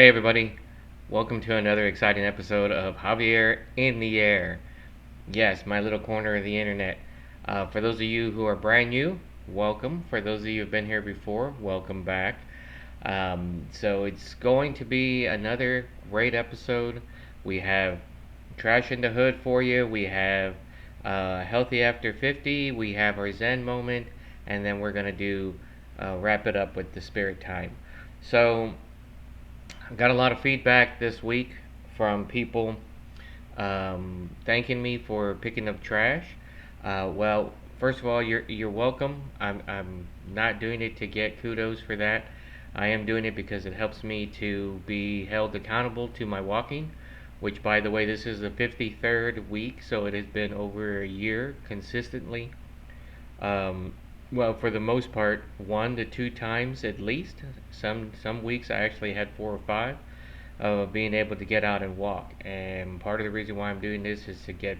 Hey everybody, welcome to another exciting episode of Javier In The Air. Yes, my little corner of the internet. For those of you who are brand new, welcome. For those of you who have been here before, welcome back. So it's going to be another great episode. We have Trash in the Hood for you. We have Healthy After 50. We have our Zen Moment. And then we're going to wrap it up with the Spirit Time. So I got a lot of feedback this week from people thanking me for picking up trash. Well, first of all, you're welcome. I'm not doing it to get kudos for that. I am doing it because it helps me to be held accountable to my walking, which, by the way, this is the 53rd week, so it has been over a year consistently. Um, well, for the most part, 1 to 2 times at least. Some weeks I actually had 4 or 5 of being able to get out and walk. And part of the reason why I'm doing this is to get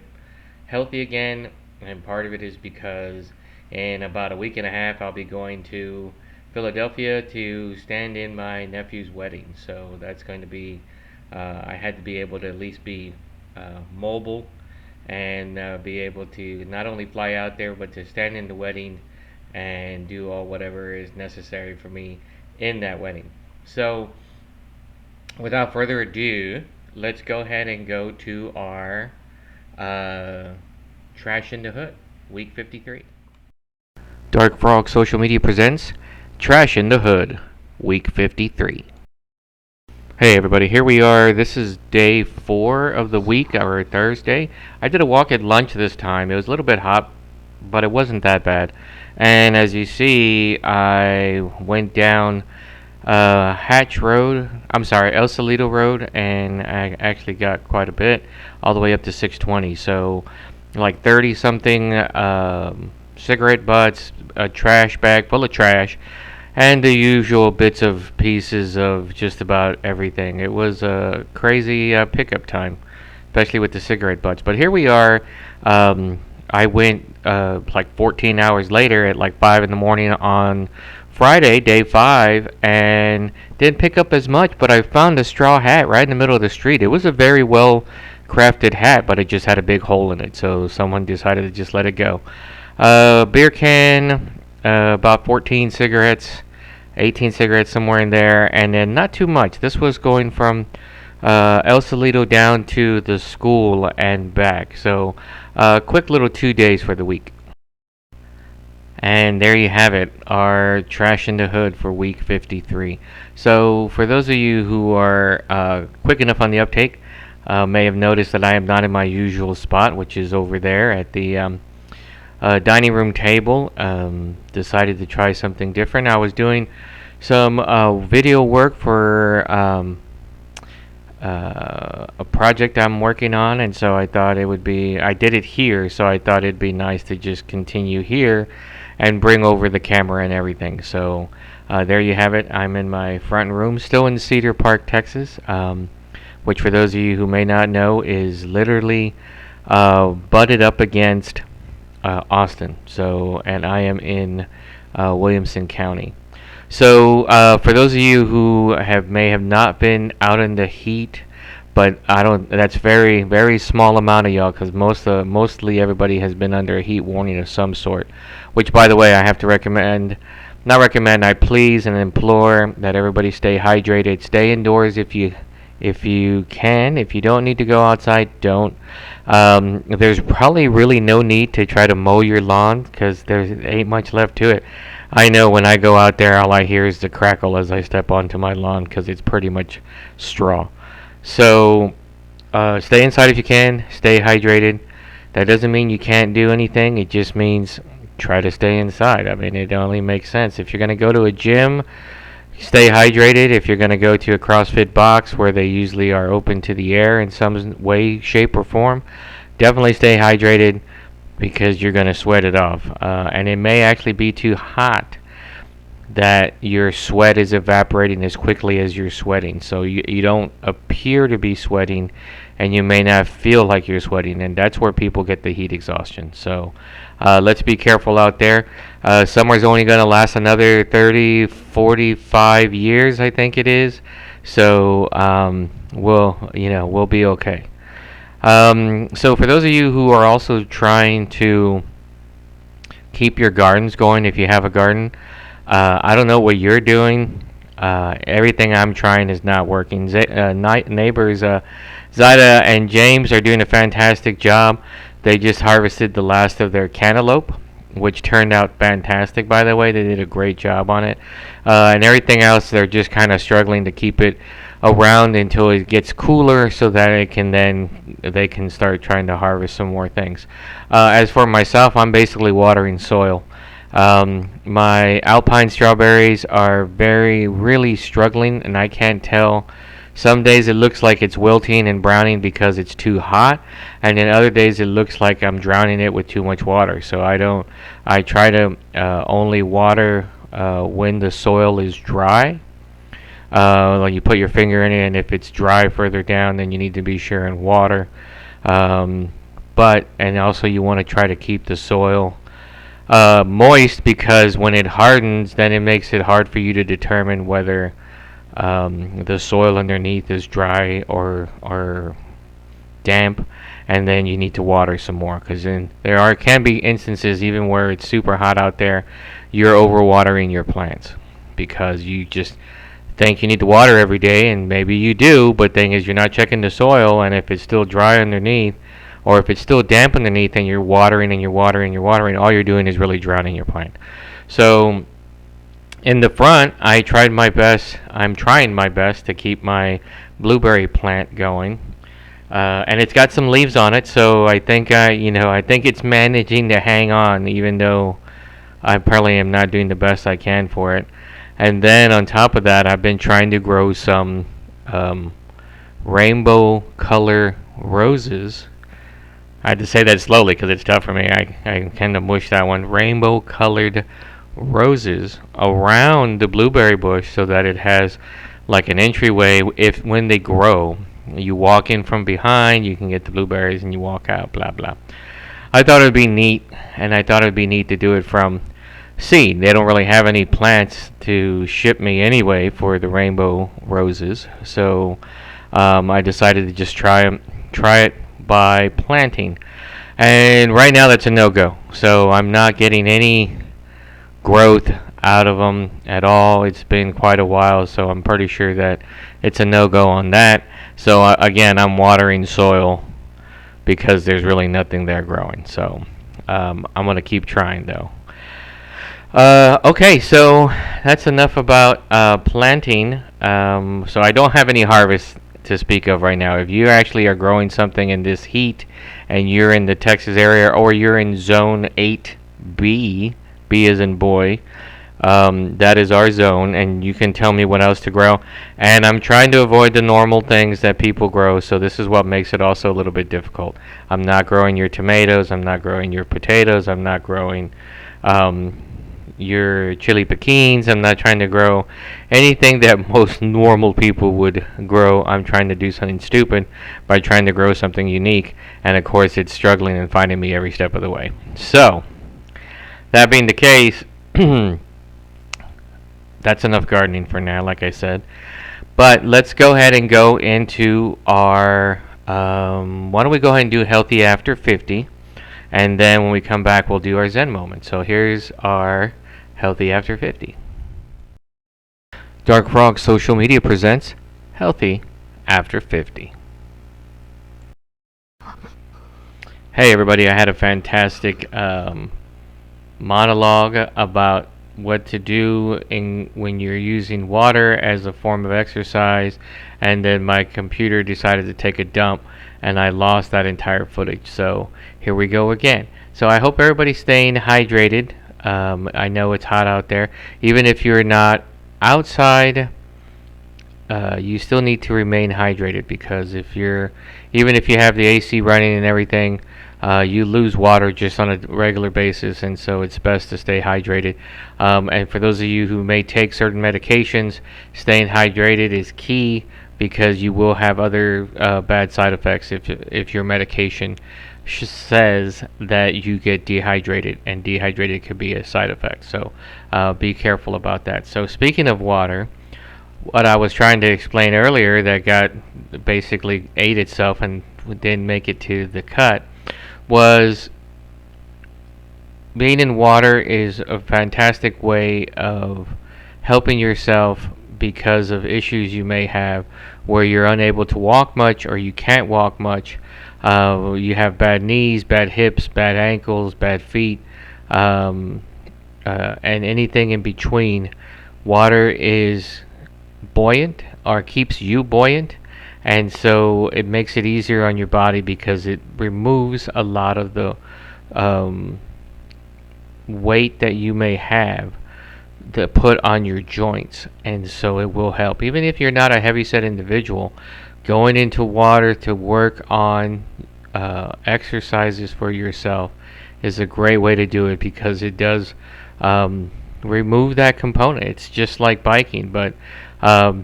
healthy again, and part of it is because in about a week and a half I'll be going to Philadelphia to stand in my nephew's wedding. So that's going to be I had to be able to at least be mobile and be able to not only fly out there but to stand in the wedding and do all whatever is necessary for me in that wedding. So, without further ado, let's go ahead and go to our uh, Trash in the Hood, week 53. Dark Frog Social Media presents Trash in the Hood, week 53. Hey everybody, here we are. This is day 4 of the week, or Thursday. I did a walk at lunch this time. It was a little bit hot, but it wasn't that bad. And as you see, I went down Hatch Road, El Salito Road, and I actually got quite a bit, all the way up to 620. So, like 30 something cigarette butts, a trash bag full of trash, and the usual bits of pieces of just about everything. It was a crazy pickup time, especially with the cigarette butts. But here we are. I went like 14 hours later at like 5 in the morning on Friday, day 5, and didn't pick up as much, but I found a straw hat right in the middle of the street. It was a very well crafted hat, but it just had a big hole in it, so someone decided to just let it go. Beer can, about 14 cigarettes, 18 cigarettes, somewhere in there, and then not too much. This was going from El Salito down to the school and back. So, quick little 2 days for the week. And there you have it, our Trash in the Hood for week 53. So, for those of you who are quick enough on the uptake, may have noticed that I am not in my usual spot, which is over there at the dining room table. Decided to try something different. I was doing some video work for a project I'm working on, and so I thought I did it here, so I thought it'd be nice to just continue here and bring over the camera and everything. So there you have it. I'm in my front room, still in Cedar Park, Texas, which for those of you who may not know is literally butted up against Austin. So, and I am in Williamson County. So, for those of you who may have not been out in the heat, but that's very, very small amount of y'all, because mostly everybody has been under a heat warning of some sort. Which, by the way, I have to I please and implore that everybody stay hydrated. Stay indoors if you can. If you don't need to go outside, don't. There's probably really no need to try to mow your lawn, because there ain't much left to it. I know when I go out there, all I hear is the crackle as I step onto my lawn, because it's pretty much straw. So, stay inside if you can. Stay hydrated. That doesn't mean you can't do anything. It just means try to stay inside. I mean, it only makes sense. If you're going to go to a gym, stay hydrated. If you're going to go to a CrossFit box where they usually are open to the air in some way, shape, or form, definitely stay hydrated, because you're going to sweat it off. And it may actually be too hot that your sweat is evaporating as quickly as you're sweating. So you don't appear to be sweating, and you may not feel like you're sweating. And that's where people get the heat exhaustion. So let's be careful out there. Summer's only going to last another 30, 45 years, I think it is. So we'll be okay. So for those of you who are also trying to keep your gardens going, if you have a garden, I don't know what you're doing. Everything I'm trying is not working. Neighbors Zida and James are doing a fantastic job. They just harvested the last of their cantaloupe, which turned out fantastic, by the way. They did a great job on it. And everything else, they're just kind of struggling to keep it around until it gets cooler so that they can start trying to harvest some more things. As for myself, I'm basically watering soil. My alpine strawberries are really struggling, and I can't tell. Some days it looks like it's wilting and browning because it's too hot, and then other days it looks like I'm drowning it with too much water. So I try to only water when the soil is dry. Like you put your finger in it, and if it's dry further down, then you need to be sure and water. Um, and also you want to try to keep the soil moist, because when it hardens, then it makes it hard for you to determine whether the soil underneath is dry or damp, and then you need to water some more, because then can be instances even where it's super hot out there, you're overwatering your plants because you just think you need to water every day, and maybe you do, but thing is you're not checking the soil, and if it's still dry underneath, or if it's still damp underneath, and you're watering and you're watering and you're watering, all you're doing is really drowning your plant. So in the front, I'm trying my best to keep my blueberry plant going, and it's got some leaves on it, so I think I think it's managing to hang on, even though I probably am not doing the best I can for it. And then on top of that, I've been trying to grow some rainbow color roses. I had to say that slowly because it's tough for me. I kind of mushed that one. Rainbow colored roses around the blueberry bush so that it has like an entryway. If when they grow, you walk in from behind, you can get the blueberries, and you walk out. Blah blah. I thought it would be neat, and I thought it would be neat to do it from seed. They don't really have any plants to ship me anyway for the rainbow roses, so I decided to just try it by planting. And right now that's a no-go. So I'm not getting any growth out of them at all. It's been quite a while, so I'm pretty sure that it's a no-go on that. So again, I'm watering soil because there's really nothing there growing. So I'm going to keep trying though. Okay, so that's enough about planting. So I don't have any harvest to speak of right now. If you actually are growing something in this heat and you're in the Texas area, or you're in zone 8B, B as in boy, that is our zone, and you can tell me what else to grow. And I'm trying to avoid the normal things that people grow, so this is what makes it also a little bit difficult. I'm not growing your tomatoes, I'm not growing your potatoes, I'm not growing your chili pequins. I'm not trying to grow anything that most normal people would grow. I'm trying to do something stupid by trying to grow something unique, and of course it's struggling and finding me every step of the way. So that being the case, that's enough gardening for now, like I said. But let's go ahead and go into our why don't we go ahead and do healthy after 50, and then when we come back we'll do our Zen moment. So here's our Healthy After 50. Dark Frog Social Media presents Healthy After 50. Hey everybody, I had a fantastic monologue about what to do when you're using water as a form of exercise, and then my computer decided to take a dump and I lost that entire footage. So here we go again. So I hope everybody's staying hydrated. I know it's hot out there. Even if you're not outside, you still need to remain hydrated, because even if you have the AC running and everything, you lose water just on a regular basis, and so it's best to stay hydrated. And for those of you who may take certain medications, staying hydrated is key, because you will have other bad side effects if your medication says that you get dehydrated, and dehydrated could be a side effect. So be careful about that. So speaking of water, what I was trying to explain earlier that got basically ate itself and didn't make it to the cut was being in water is a fantastic way of helping yourself because of issues you may have where you're unable to walk much or you can't walk much. You have bad knees, bad hips, bad ankles, bad feet, um, and anything in between. Water is buoyant or keeps you buoyant, and so it makes it easier on your body because it removes a lot of the um, weight that you may have to put on your joints, and so it will help. Even if you're not a heavy set individual, going into water to work on exercises for yourself is a great way to do it because it does remove that component. It's just like biking, but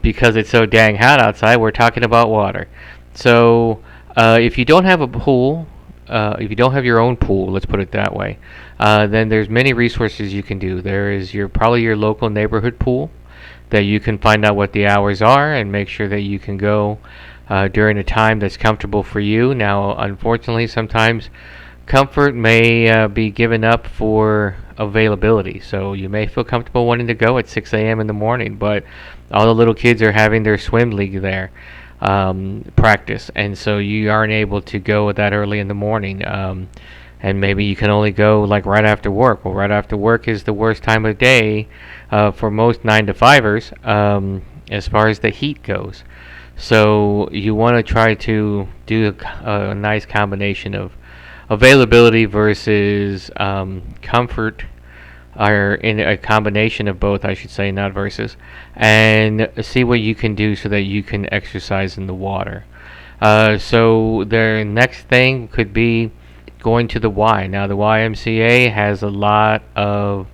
because it's so dang hot outside, we're talking about water. So if you don't have a pool, if you don't have your own pool, let's put it that way, then there's many resources you can do. There is probably your local neighborhood pool that you can find out what the hours are and make sure that you can go during a time that's comfortable for you. Now, unfortunately, sometimes comfort may be given up for availability. So you may feel comfortable wanting to go at 6 a.m. in the morning, but all the little kids are having their swim league there practice, and so you aren't able to go that early in the morning. And maybe you can only go like right after work. Well, right after work is the worst time of day for most 9 to 5ers as far as the heat goes. So you want to try to do a nice combination of availability versus comfort, or in a combination of both, I should say, not versus, and see what you can do so that you can exercise in the water. So the next thing could be going to the Y. Now, the YMCA has a lot of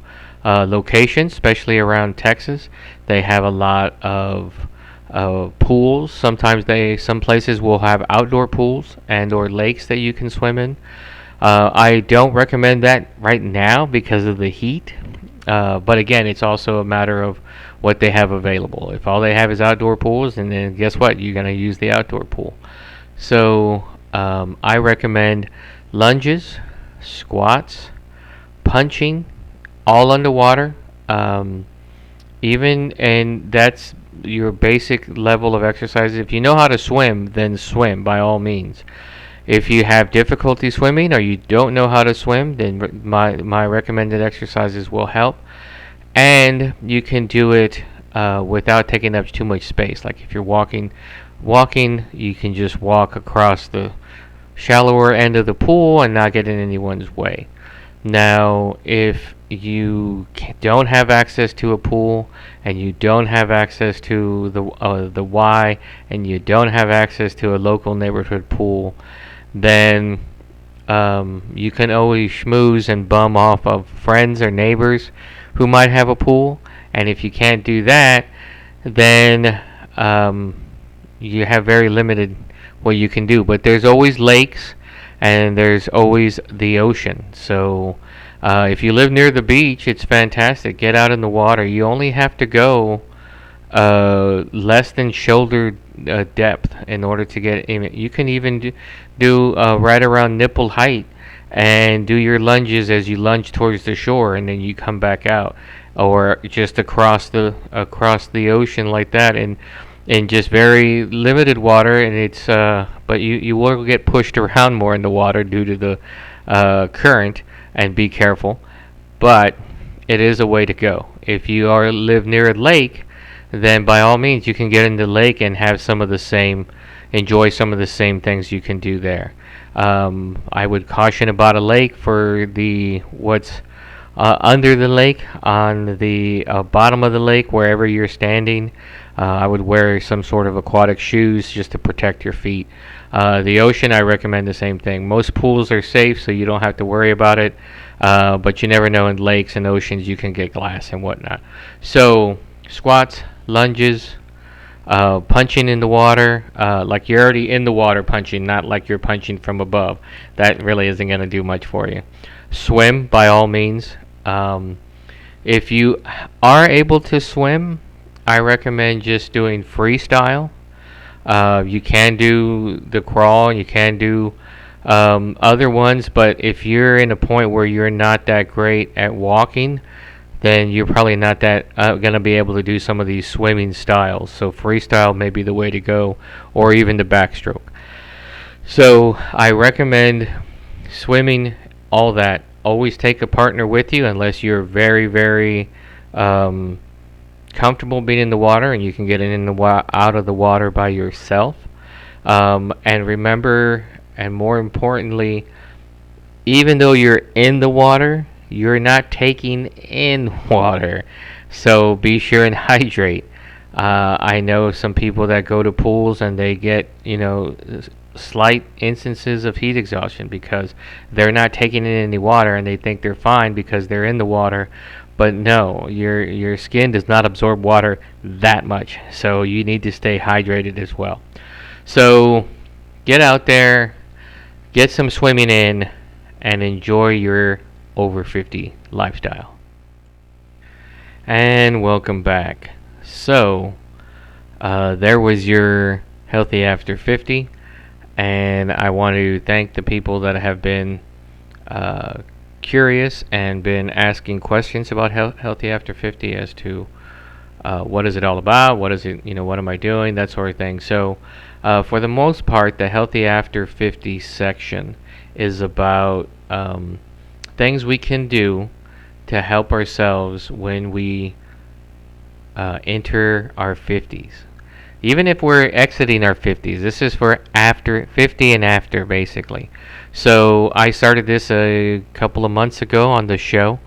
locations, especially around Texas. They have a lot of pools. Sometimes some places will have outdoor pools and or lakes that you can swim in. I don't recommend that right now because of the heat. But again, it's also a matter of what they have available. If all they have is outdoor pools, and then guess what? You're going to use the outdoor pool. So I recommend lunges, squats, punching, all underwater. And that's your basic level of exercise. If you know how to swim, then swim by all means. If you have difficulty swimming or you don't know how to swim, then my recommended exercises will help. And you can do it without taking up too much space. Like if you're walking, you can just walk across the shallower end of the pool and not get in anyone's way. Now, if you don't have access to a pool and you don't have access to the Y and you don't have access to a local neighborhood pool, then you can always schmooze and bum off of friends or neighbors who might have a pool. And if you can't do that, then you have very limited what you can do. But there's always lakes and there's always the ocean. So if you live near the beach, it's fantastic. Get out in the water. You only have to go less than shoulder depth in order to get in. You can even do right around nipple height and do your lunges as you lunge towards the shore, and then you come back out, or just across the ocean like that, and in just very limited water. And it's but you will get pushed around more in the water due to the current, and be careful. But it is a way to go. If you live near a lake, then by all means you can get in the lake and have enjoy some of the same things you can do there. I would caution about a lake for what's under the lake, on the bottom of the lake, wherever you're standing. I would wear some sort of aquatic shoes just to protect your feet. The ocean, I recommend the same thing. Most pools are safe, so you don't have to worry about it. But you never know, in lakes and oceans you can get glass and whatnot. So squats, lunges, punching in the water, like you're already in the water punching, not like you're punching from above. That really isn't going to do much for you. Swim by all means. If you are able to swim, I recommend just doing freestyle. You can do the crawl, you can do other ones, but if you're in a point where you're not that great at walking, then you're probably not that going to be able to do some of these swimming styles. So freestyle may be the way to go, or even the backstroke. So I recommend swimming, all that. Always take a partner with you unless you're very, very um, comfortable being in the water and you can get out of the water by yourself. And remember, and more importantly, even though you're in the water, you're not taking in water. So be sure and hydrate. I know some people that go to pools and they get, slight instances of heat exhaustion because they're not taking in any water and they think they're fine because they're in the water. But no, your skin does not absorb water that much. So you need to stay hydrated as well. So get out there, get some swimming in, and enjoy your over 50 lifestyle. And welcome back. So, there was your Healthy After 50, and I want to thank the people that have been curious and been asking questions about Healthy After 50 as to what is it all about, what is it, what am I doing, that sort of thing. So, for the most part, the Healthy After 50 section is about things we can do to help ourselves when we enter our 50s. Even if we're exiting our 50s, this is for after 50 and after, basically. So I started this a couple of months ago on the show.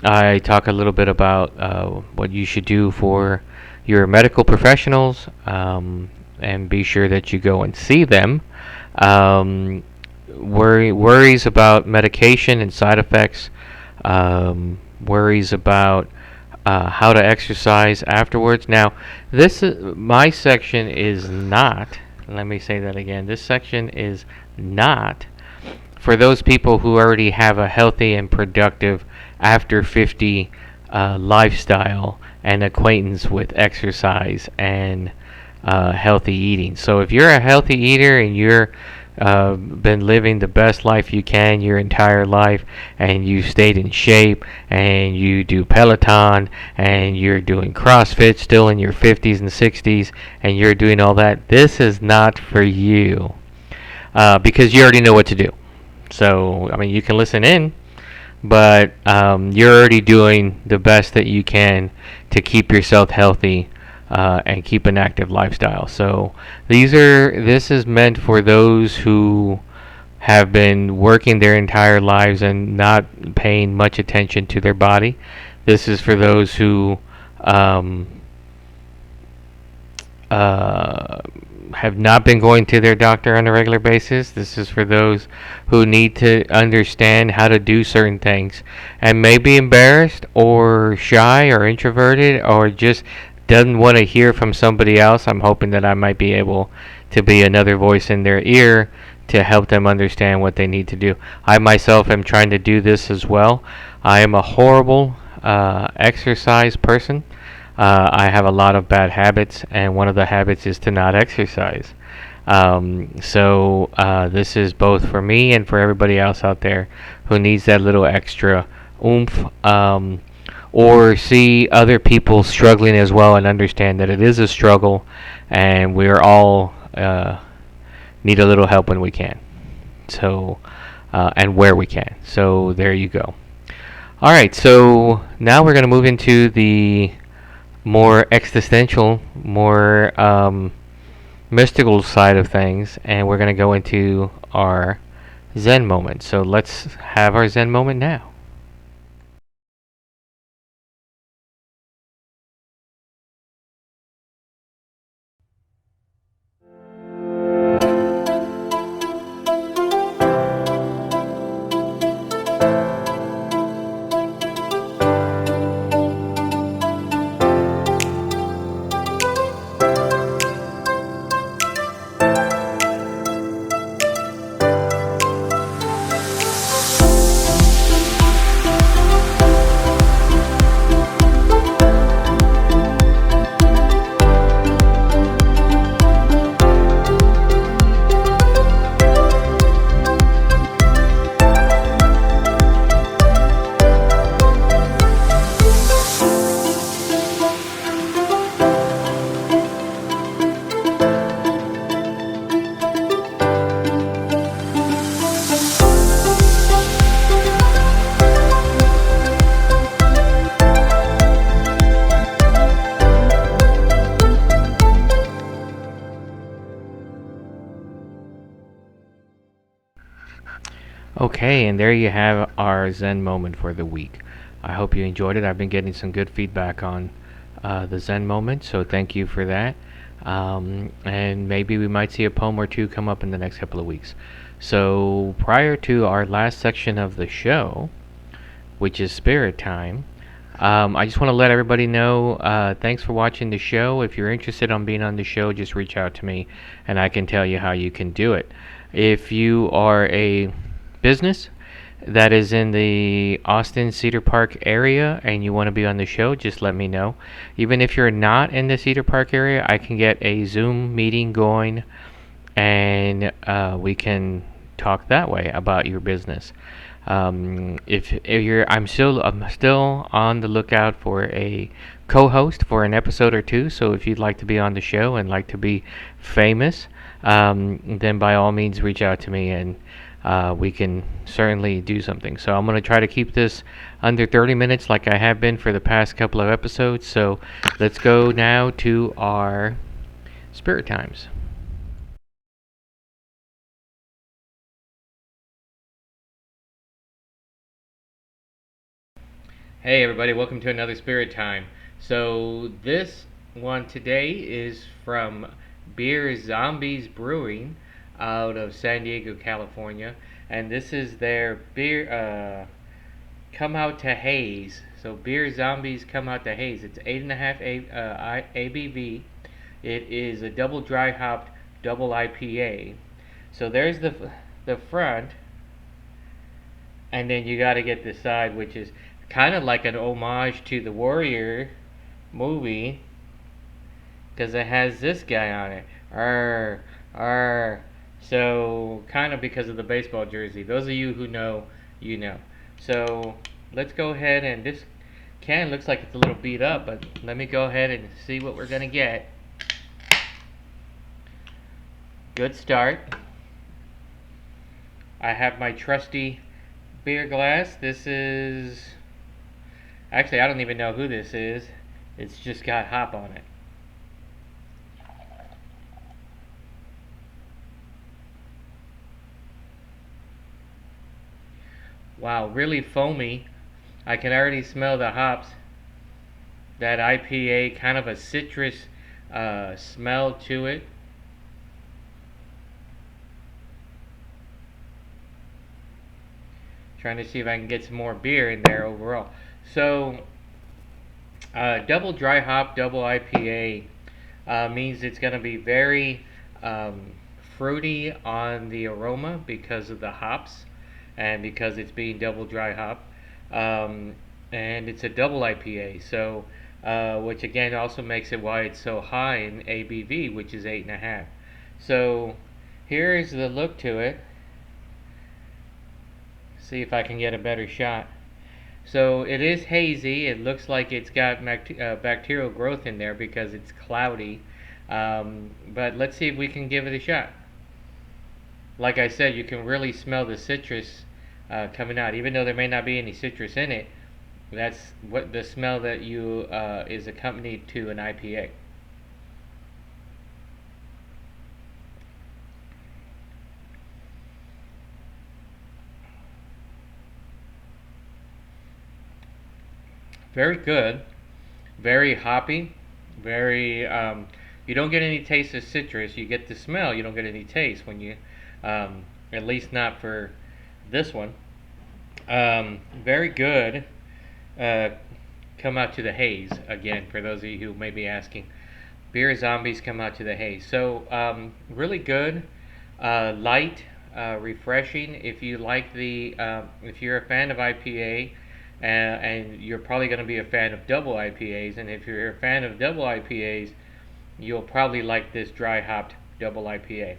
I talk a little bit about what you should do for your medical professionals, and be sure that you go and see them. Worries about medication and side effects, worries about how to exercise afterwards. Now, my section is not. Let me say that again. This section is not for those people who already have a healthy and productive after 50 lifestyle and acquaintance with exercise and healthy eating. So if you're a healthy eater and you're been living the best life you can your entire life, and you stayed in shape, and you do Peloton, and you're doing CrossFit still in your 50s and 60s, and you're doing all that, this is not for you, because you already know what to do. So, I mean, you can listen in, but you're already doing the best that you can to keep yourself healthy and keep an active lifestyle. So this is meant for those who have been working their entire lives and not paying much attention to their body. This is for those who have not been going to their doctor on a regular basis. This is for those who need to understand how to do certain things and may be embarrassed or shy or introverted or just doesn't want to hear from somebody else. I'm hoping that I might be able to be another voice in their ear to help them understand what they need to do. I myself am trying to do this as well. I am a horrible exercise person. I have a lot of bad habits, and one of the habits is to not exercise. So this is both for me and for everybody else out there who needs that little extra oomph, or see other people struggling as well and understand that it is a struggle, and we're all need a little help when we can. So, and where we can. So there you go. All right, so now we're going to move into the more existential, more mystical side of things, and we're going to go into our Zen moment. So let's have our Zen moment now. Okay, and there you have our Zen moment for the week. I hope you enjoyed it. I've been getting some good feedback on the Zen moment, so thank you for that. And maybe we might see a poem or two come up in the next couple of weeks. So, prior to our last section of the show, which is Spirit Time, I just want to let everybody know thanks for watching the show. If you're interested on being on the show, just reach out to me and I can tell you how you can do it. If you are a business that is in the Austin Cedar Park area and you want to be on the show, just let me know. Even if you're not in the Cedar Park area, I can get a Zoom meeting going and we can talk that way about your business. If you're, I'm still on the lookout for a co-host for an episode or two. So if you'd like to be on the show and like to be famous, then by all means reach out to me and we can certainly do something. So I'm going to try to keep this under 30 minutes like I have been for the past couple of episodes. So let's go now to our spirit times. Hey everybody, welcome to another Spirit Time. So this one today is from Beer Zombies Brewing out of San Diego, California, and this is their beer Come Out to Haze. So Beer Zombies Come Out to Haze. It's 8.5 ABV. It is a double dry hopped double IPA. So there's the front, and then you got to get the side, which is kind of like an homage to the Warrior movie, because it has this guy on it. Arr, arr. So, kind of because of the baseball jersey. Those of you who know, you know. So, let's go ahead, and this can looks like it's a little beat up, but let me go ahead and see what we're going to get. Good start. I have my trusty beer glass. This is... Actually, I don't even know who this is. It's just got hop on it. Wow, really foamy. I can already smell the hops. That IPA, kind of a citrus smell to it. Trying to see if I can get some more beer in there overall. So, double dry hop, double IPA means it's going to be very fruity on the aroma because of the hops and because it's being double dry hop. And it's a double IPA, so which again also makes it why it's so high in ABV, which is 8.5. So here is the look to it. See if I can get a better shot. So it is hazy. It looks like it's got bacterial growth in there because it's cloudy. But let's see if we can give it a shot. Like I said, you can really smell the citrus coming out, even though there may not be any citrus in it. That's what the smell that you is accompanied to an IPA. Very good, very hoppy, very. You don't get any taste of citrus. You get the smell. You don't get any taste when you, at least not for this one. Very good. Uh, Come out to the haze again for those of you who may be asking. Beer Zombies Come Out to the Haze. So really good, light, refreshing. If you like if you're a fan of IPA, and you're probably going to be a fan of double IPAs, and if you're a fan of double IPAs, you'll probably like this dry hopped double IPA.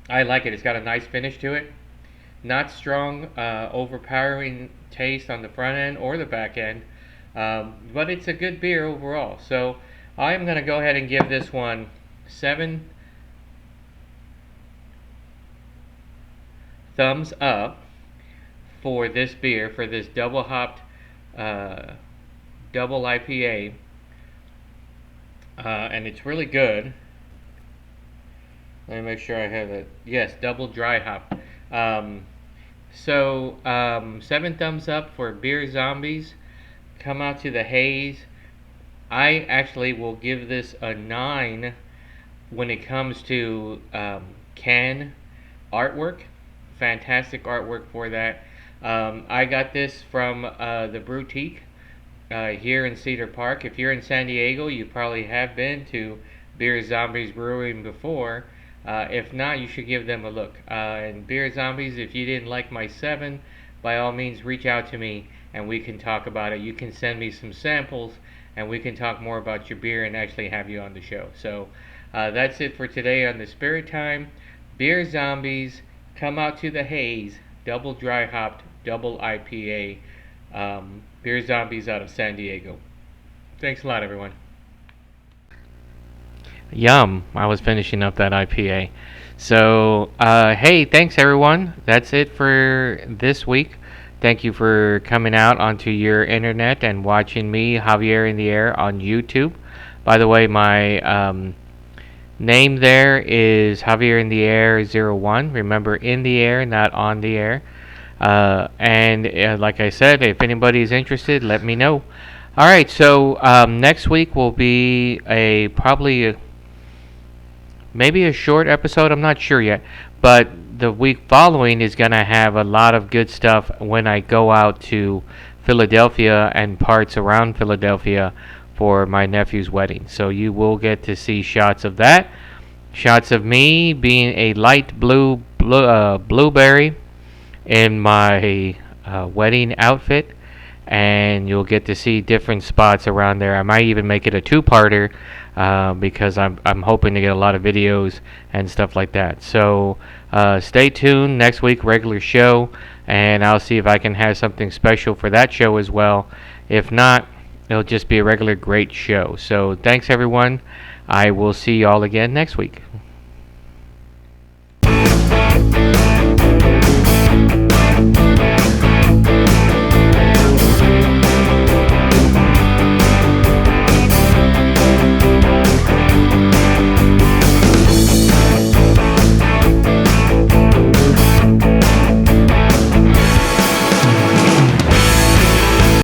I like it. It's got a nice finish to it. Not strong, overpowering taste on the front end or the back end, but it's a good beer overall. So I'm going to go ahead and give this one 7 thumbs up for this beer, for this double hopped double IPA, and it's really good. Let me make sure I have it. Yes, double dry hop. Um, so 7 thumbs up for Beer Zombies. Come out to the haze. I actually will give this a 9 when it comes to can artwork. Fantastic artwork for that. I got this from the Boutique here in Cedar Park. If you're in San Diego, you probably have been to Beer Zombies Brewing before. If not, you should give them a look. And Beer Zombies, if you didn't like my 7, by all means reach out to me and we can talk about it. You can send me some samples and we can talk more about your beer and actually have you on the show. So that's it for today on the Spirit Time. Beer Zombies, come out to the haze, double dry hopped, double IPA. Beer Zombies out of San Diego. Thanks a lot, everyone. Yum. I was finishing up that IPA. So, hey, thanks everyone. That's it for this week. Thank you for coming out onto your internet and watching me, Javier In The Air, on YouTube. By the way, my name there is Javier In The Air 01. Remember, in the air, not on the air. And like I said, if anybody's interested, let me know. All right, so next week will be maybe a short episode. I'm not sure yet, but the week following is gonna have a lot of good stuff when I go out to Philadelphia and parts around Philadelphia for my nephew's wedding. So you will get to see shots of that, shots of me being a light blueberry in my wedding outfit, and you'll get to see different spots around there. I might even make it a two-parter because I'm hoping to get a lot of videos and stuff like that. So stay tuned. Next week, regular show, and I'll see if I can have something special for that show as well. If not, it'll just be a regular great show. So thanks everyone. I will see you all again next week.